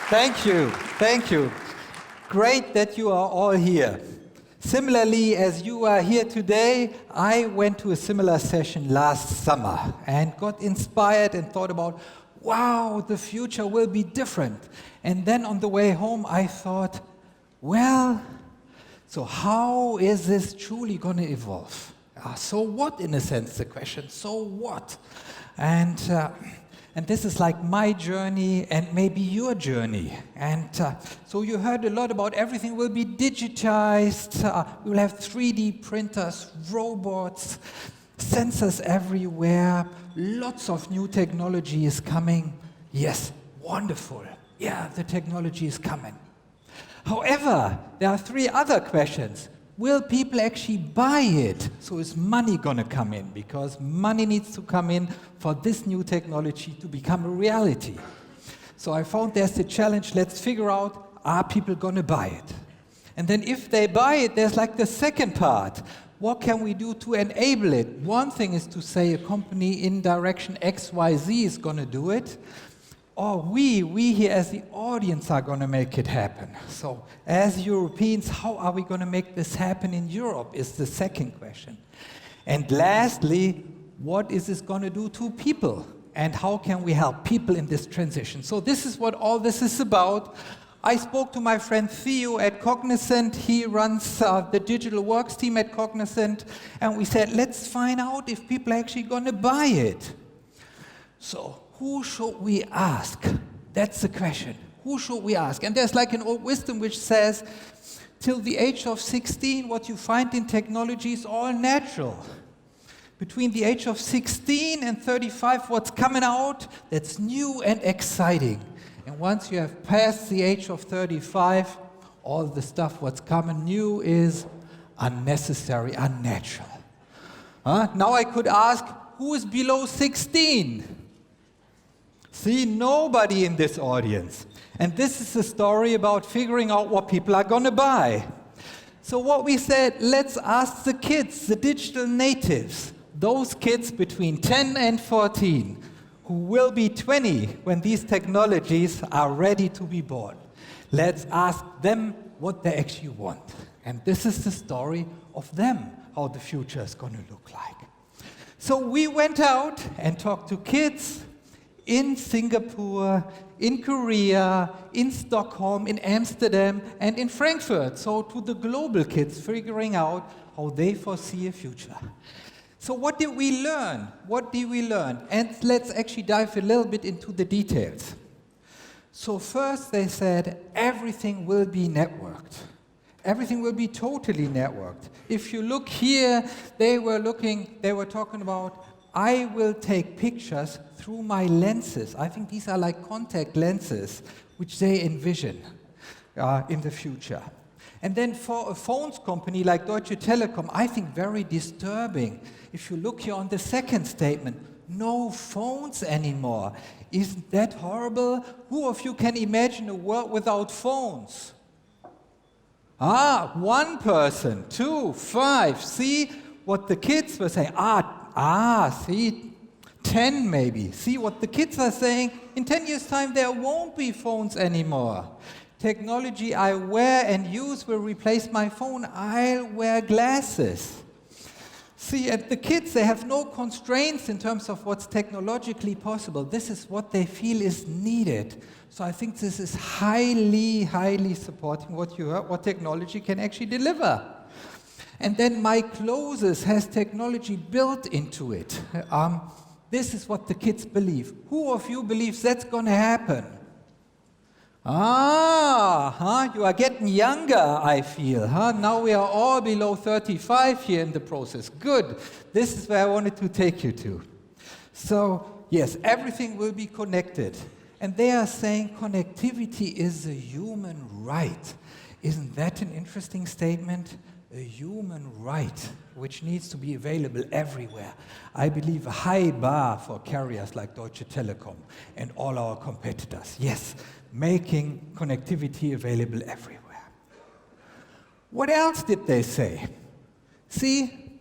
Thank you. Thank you. Great that you are all here. Similarly, as you are here today, I went to a similar session last summer and got inspired and thought about, wow, the future will be different. And then on the way home, I thought, well, so how is this truly going to evolve? So what, in a sense, the question, so what? And this is like my journey and maybe your journey. And so you heard a lot about everything will be digitized, we will have 3D printers, robots, sensors everywhere, lots of new technology is coming. Yes, wonderful. Yeah, the technology is coming. However, there are three other questions. Will people actually buy it? So is money going to come in? Because money needs to come in for this new technology to become a reality. So I found there's the challenge, let's figure out, are people going to buy it? And then if they buy it, there's like the second part. What can we do to enable it? One thing is to say a company in direction XYZ is going to do it. Or we here as the audience are going to make it happen. So as Europeans, how are we going to make this happen in Europe is the second question. And lastly, what is this going to do to people? And how can we help people in this transition? So this is what all this is about. I spoke to my friend Theo at Cognizant. He runs the digital works team at Cognizant. And we said, let's find out if people are actually going to buy it. So who should we ask? That's the question. Who should we ask? And there's like an old wisdom which says, till the age of 16, what you find in technology is all natural. Between the age of 16 and 35, what's coming out, that's new and exciting. And once you have passed the age of 35, all the stuff what's coming new is unnecessary, unnatural. Now I could ask, who is below 16? See, nobody in this audience. And this is a story about figuring out what people are going to buy. So what we said, let's ask the kids, the digital natives, those kids between 10 and 14, who will be 20 when these technologies are ready to be born. Let's ask them what they actually want. And this is the story of them, how the future is going to look like. So we went out and talked to kids in Singapore, in Korea, in Stockholm, in Amsterdam, and in Frankfurt. So to the global kids, figuring out how they foresee a future. So what did we learn? What did we learn? And let's actually dive a little bit into the details. So first they said, everything will be networked. Everything will be totally networked. If you look here, they were talking about, I will take pictures through my lenses. I think these are like contact lenses, which they envision in the future. And then for a phones company like Deutsche Telekom, I think very disturbing. If you look here on the second statement, no phones anymore. Isn't that horrible? Who of you can imagine a world without phones? One person, 2, 5. See what the kids were saying. See, 10 maybe. See what the kids are saying? In 10 years' time, there won't be phones anymore. Technology I wear and use will replace my phone. I'll wear glasses. See, and the kids, they have no constraints in terms of what's technologically possible. This is what they feel is needed. So I think this is highly, highly supporting what you heard, what technology can actually deliver. And then my clothes has technology built into it. This is what the kids believe. Who of you believes that's going to happen? You are getting younger, I feel. Now we are all below 35 here in the process. Good. This is where I wanted to take you to. So, yes, everything will be connected. And they are saying connectivity is a human right. Isn't that an interesting statement? A human right, which needs to be available everywhere. I believe a high bar for carriers like Deutsche Telekom and all our competitors. Yes, making connectivity available everywhere. What else did they say? See,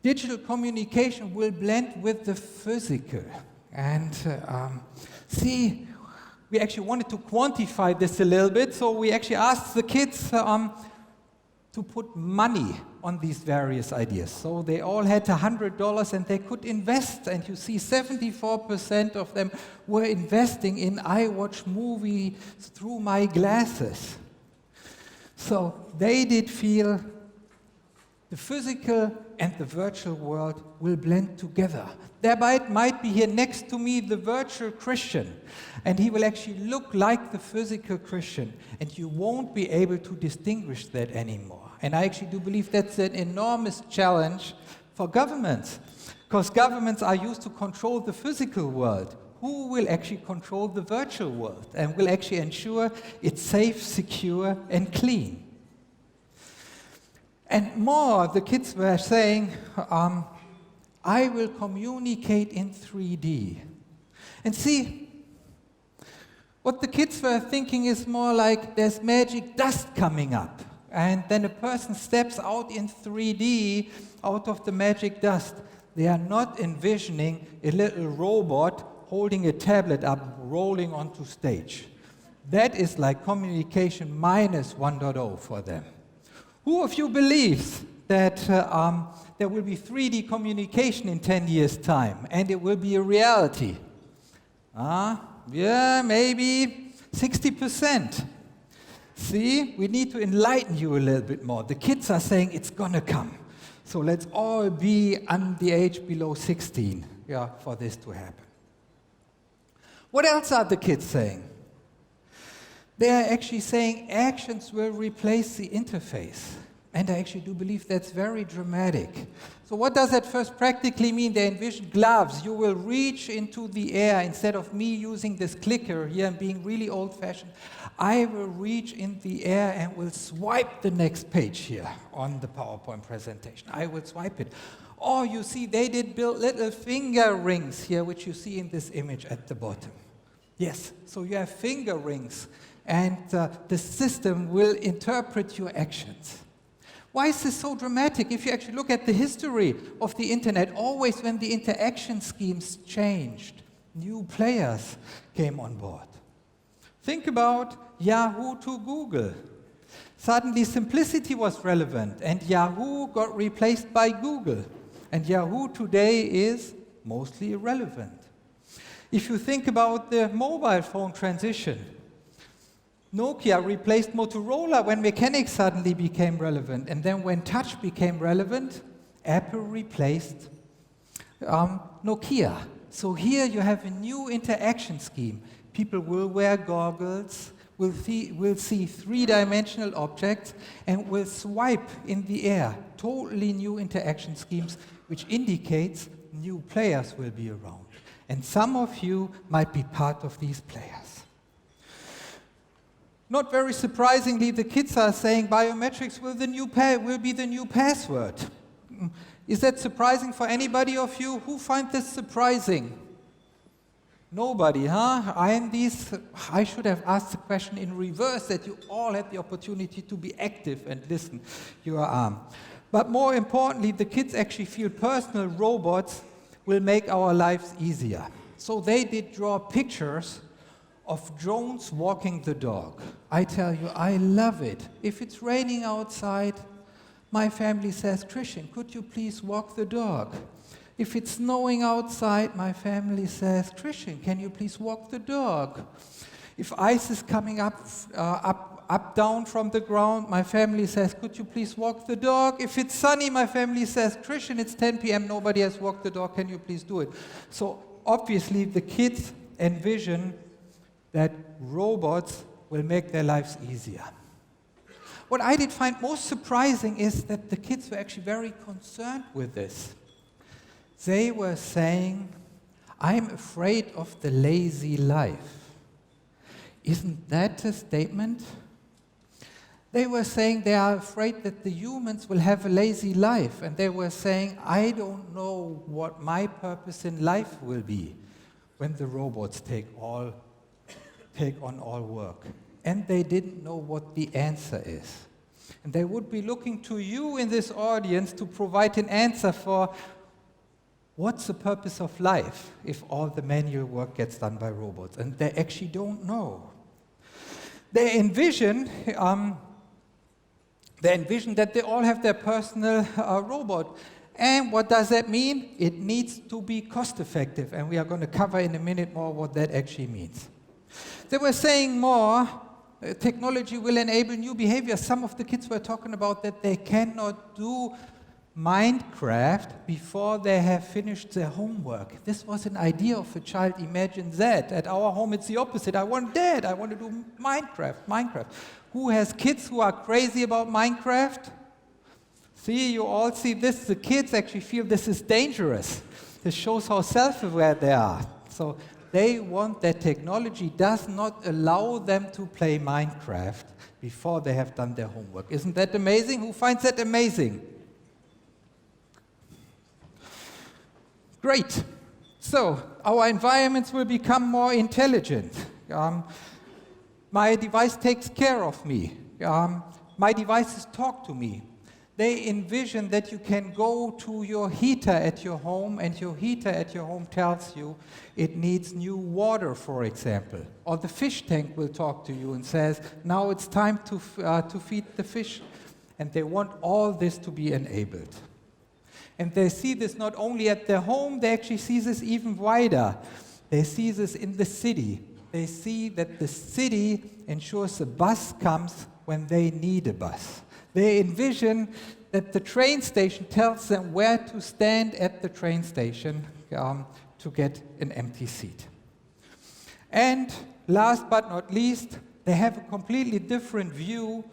digital communication will blend with the physical. And see, we actually wanted to quantify this a little bit, so we actually asked the kids to put money on these various ideas. So they all had $100 and they could invest, and you see 74% of them were investing in I watch movies through my glasses. So they did feel the physical and the virtual world will blend together. There might be here next to me the virtual Christian, and he will actually look like the physical Christian, and you won't be able to distinguish that anymore. And I actually do believe that's an enormous challenge for governments, because governments are used to control the physical world. Who will actually control the virtual world and will actually ensure it's safe, secure, and clean? And more, the kids were saying, I will communicate in 3D. And see, what the kids were thinking is more like there's magic dust coming up. And then a person steps out in 3D out of the magic dust. They are not envisioning a little robot holding a tablet up, rolling onto stage. That is like communication minus 1.0 for them. Who of you believes that there will be 3D communication in 10 years' time and it will be a reality? Yeah, maybe 60%. See, we need to enlighten you a little bit more. The kids are saying it's gonna come. So let's all be under the age below 16 for this to happen. What else are the kids saying? They are actually saying actions will replace the interface. And I actually do believe that's very dramatic. So what does that first practically mean? They envision gloves. You will reach into the air. Instead of me using this clicker here and being really old-fashioned, I will reach in the air and will swipe the next page here on the PowerPoint presentation. I will swipe it. Or you see, they did build little finger rings here, which you see in this image at the bottom. Yes, so you have finger rings, and the system will interpret your actions. Why is this so dramatic? If you actually look at the history of the internet, always when the interaction schemes changed, new players came on board. Think about Yahoo to Google. Suddenly simplicity was relevant, and Yahoo got replaced by Google. And Yahoo today is mostly irrelevant. If you think about the mobile phone transition, Nokia replaced Motorola when mechanics suddenly became relevant. And then when touch became relevant, Apple replaced Nokia. So here you have a new interaction scheme. People will wear goggles, will see three-dimensional objects, and will swipe in the air. Totally new interaction schemes, which indicates new players will be around. And some of you might be part of these players. Not very surprisingly, the kids are saying biometrics will be the new password. Is that surprising for anybody of you? Who finds this surprising? Nobody, huh? I should have asked the question in reverse, that you all had the opportunity to be active and listen your arm. But more importantly, the kids actually feel personal robots will make our lives easier. So they did draw pictures of drones walking the dog. I tell you, I love it. If it's raining outside, my family says, Christian, could you please walk the dog? If it's snowing outside, my family says, Christian, can you please walk the dog? If ice is coming up, down from the ground, my family says, could you please walk the dog? If it's sunny, my family says, Christian, it's 10 p.m., nobody has walked the dog, can you please do it? So obviously the kids envision that robots will make their lives easier. What I did find most surprising is that the kids were actually very concerned with this. They were saying, I'm afraid of the lazy life. Isn't that a statement? They were saying they are afraid that the humans will have a lazy life, and they were saying, I don't know what my purpose in life will be when the robots take on all work. And they didn't know what the answer is. And they would be looking to you in this audience to provide an answer for what's the purpose of life if all the manual work gets done by robots? And they actually don't know. They envision that they all have their personal robot. And what does that mean? It needs to be cost effective. And we are going to cover in a minute more what that actually means. They were saying more, technology will enable new behavior. Some of the kids were talking about that they cannot do Minecraft before they have finished their homework. This was an idea of a child. Imagine that. At our home, it's the opposite. I want to do Minecraft. Who has kids who are crazy about Minecraft? See, you all see this. The kids actually feel this is dangerous. This shows how self-aware they are. So they want that technology does not allow them to play Minecraft before they have done their homework. Isn't that amazing? Who finds that amazing? Great. So our environments will become more intelligent. My device takes care of me. My devices talk to me. They envision that you can go to your heater at your home, and your heater at your home tells you it needs new water, for example. Or the fish tank will talk to you and says, now it's time to feed the fish. And they want all this to be enabled. And they see this not only at their home, they actually see this even wider. They see this in the city. They see that the city ensures a bus comes when they need a bus. They envision that the train station tells them where to stand at the train station to get an empty seat. And last but not least, they have a completely different view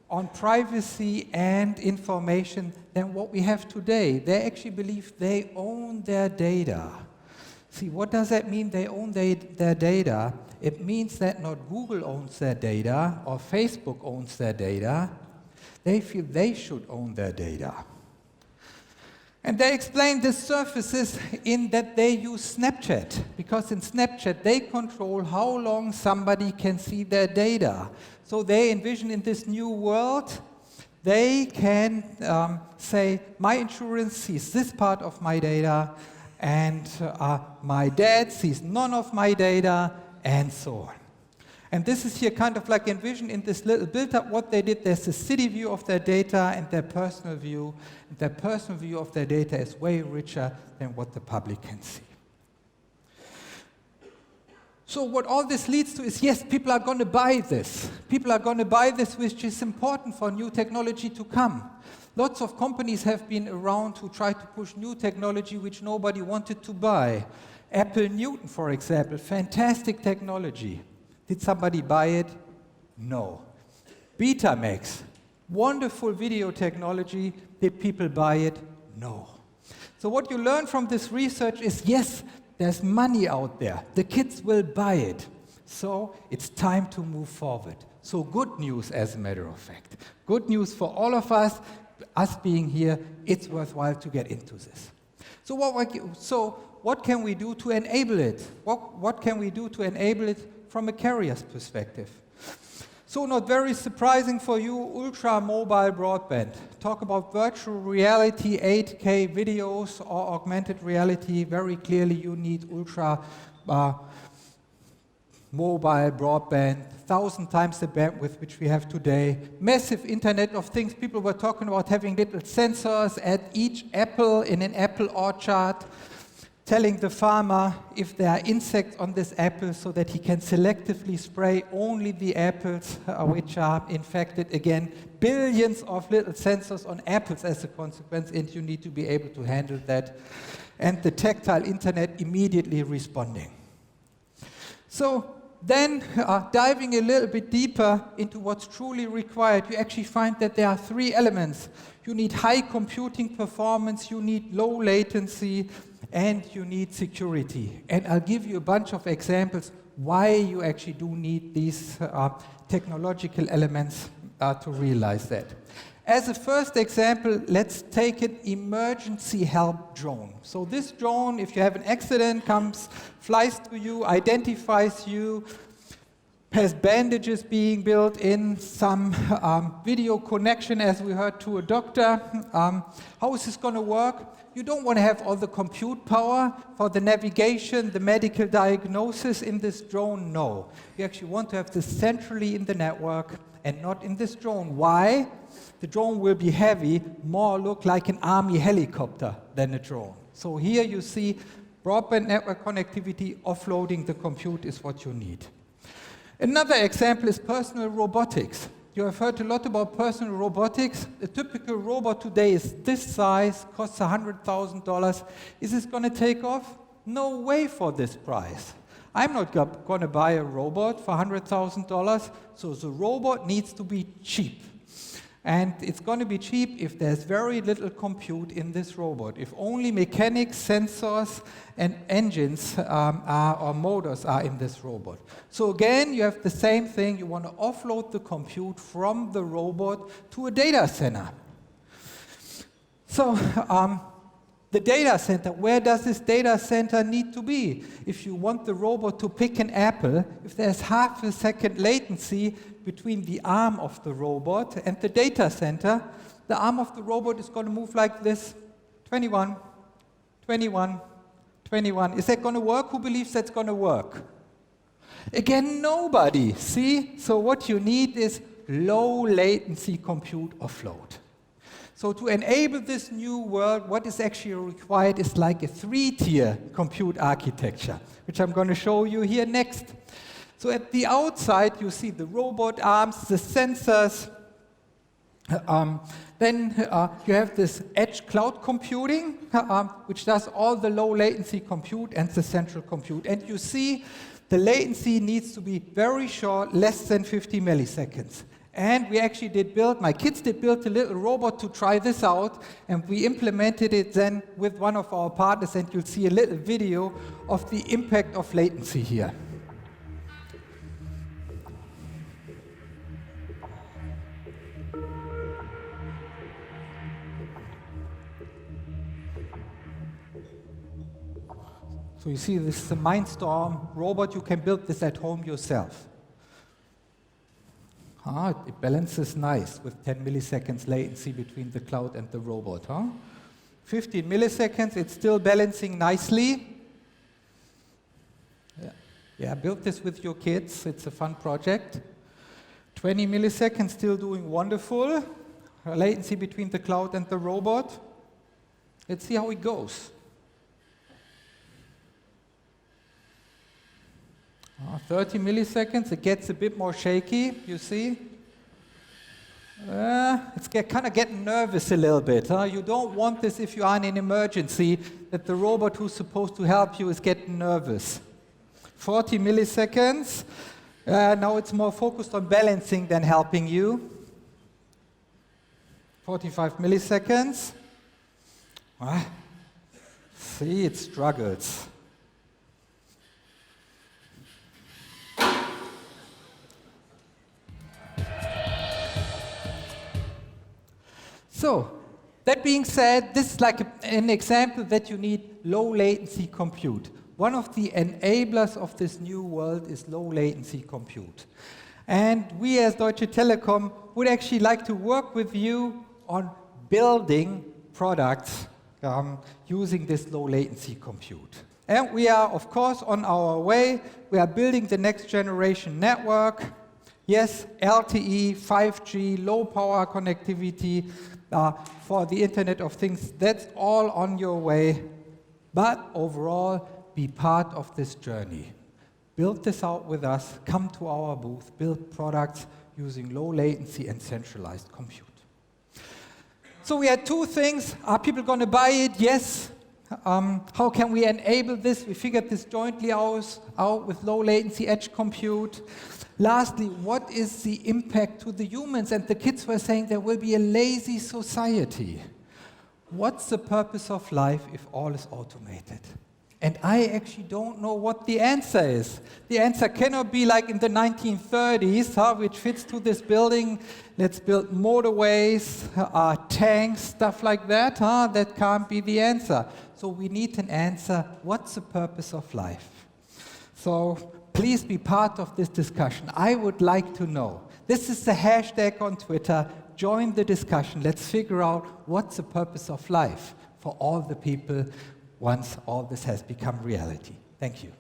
on privacy and information than what we have today. They actually believe they own their data. See, what does that mean, they own their data? It means that not Google owns their data or Facebook owns their data. They feel they should own their data. And they explain this surfaces in that they use Snapchat, because in Snapchat they control how long somebody can see their data. So they envision in this new world, they can say, my insurance sees this part of my data, and my dad sees none of my data, and so on. And this is here kind of like envisioned in this little build-up what they did. There's the city view of their data and their personal view. And their personal view of their data is way richer than what the public can see. So what all this leads to is, yes, people are going to buy this. People are going to buy this, which is important for new technology to come. Lots of companies have been around who try to push new technology which nobody wanted to buy. Apple Newton, for example, fantastic technology. Did somebody buy it? No. Betamax, wonderful video technology. Did people buy it? No. So what you learn from this research is, yes, there's money out there. The kids will buy it. So it's time to move forward. So good news, as a matter of fact. Good news for all of us being here, it's worthwhile to get into this. So what can we do to enable it? What can we do to enable it from a carrier's perspective? So not very surprising for you, ultra-mobile broadband. Talk about virtual reality, 8K videos, or augmented reality. Very clearly you need ultra-mobile broadband, 1,000 times the bandwidth which we have today. Massive Internet of Things. People were talking about having little sensors at each apple in an apple orchard, telling the farmer if there are insects on this apple so that he can selectively spray only the apples which are infected. Again, billions of little sensors on apples as a consequence, and you need to be able to handle that. And the tactile internet immediately responding. So then, diving a little bit deeper into what's truly required, you actually find that there are three elements. You need high computing performance, you need low latency, and you need security. And I'll give you a bunch of examples why you actually do need these technological elements to realize that. As a first example, let's take an emergency help drone. So this drone, if you have an accident, flies to you, identifies you, has bandages being built in, some video connection, as we heard, to a doctor. How is this going to work? You don't want to have all the compute power for the navigation, the medical diagnosis in this drone. No. You actually want to have this centrally in the network and not in this drone. Why? The drone will be heavy, more look like an army helicopter than a drone. So here you see broadband network connectivity, offloading the compute is what you need. Another example is personal robotics. You have heard a lot about personal robotics. A typical robot today is this size, costs $100,000. Is this going to take off? No way for this price. I'm not going to buy a robot for $100,000, so the robot needs to be cheap. And it's going to be cheap if there's very little compute in this robot. If only mechanics, sensors, and engines or motors are in this robot. So again, you have the same thing. You want to offload the compute from the robot to a data center. So the data center, where does this data center need to be? If you want the robot to pick an apple, if there's half a second latency between the arm of the robot and the data center, the arm of the robot is going to move like this, 21, 21, 21. Is that going to work? Who believes that's going to work? Again, nobody. See? So what you need is low latency compute offload. So to enable this new world, what is actually required is like a 3-tier compute architecture, which I'm going to show you here next. So at the outside, you see the robot arms, the sensors. Then you have this edge cloud computing, which does all the low latency compute and the central compute. And you see the latency needs to be very short, less than 50 milliseconds. And we actually did build, my kids did build a little robot to try this out, and we implemented it then with one of our partners, and you'll see a little video of the impact of latency here. So you see, this is a Mindstorm robot. You can build this at home yourself. It balances nice with 10 milliseconds latency between the cloud and the robot. 15 milliseconds, it's still balancing nicely. Yeah, build this with your kids. It's a fun project. 20 milliseconds, still doing wonderful. Latency between the cloud and the robot. Let's see how it goes. 30 milliseconds, it gets a bit more shaky, you see. It's kind of getting nervous a little bit. You don't want this if you are in an emergency, that the robot who's supposed to help you is getting nervous. 40 milliseconds. Now it's more focused on balancing than helping you. 45 milliseconds. See, it struggles. So, that being said, this is like an example that you need low latency compute. One of the enablers of this new world is low latency compute. And we as Deutsche Telekom would actually like to work with you on building products using this low latency compute. And we are, of course, on our way. We are building the next generation network. Yes, LTE, 5G, low power connectivity, for the Internet of Things, that's all on your way. But overall, be part of this journey. Build this out with us, come to our booth, build products using low latency and centralized compute. So we had two things. Are people going to buy it? Yes. How can we enable this? We figured this jointly out with low latency edge compute. Lastly, what is the impact to the humans? And the kids were saying there will be a lazy society. What's the purpose of life if all is automated? And I actually don't know what the answer is. The answer cannot be like in the 1930s, which fits to this building. Let's build motorways, tanks, stuff like that. That can't be the answer. So we need an answer. What's the purpose of life? So Please be part of this discussion. I would like to know. This is the hashtag on Twitter. Join the discussion. Let's figure out what's the purpose of life for all the people once all this has become reality. Thank you.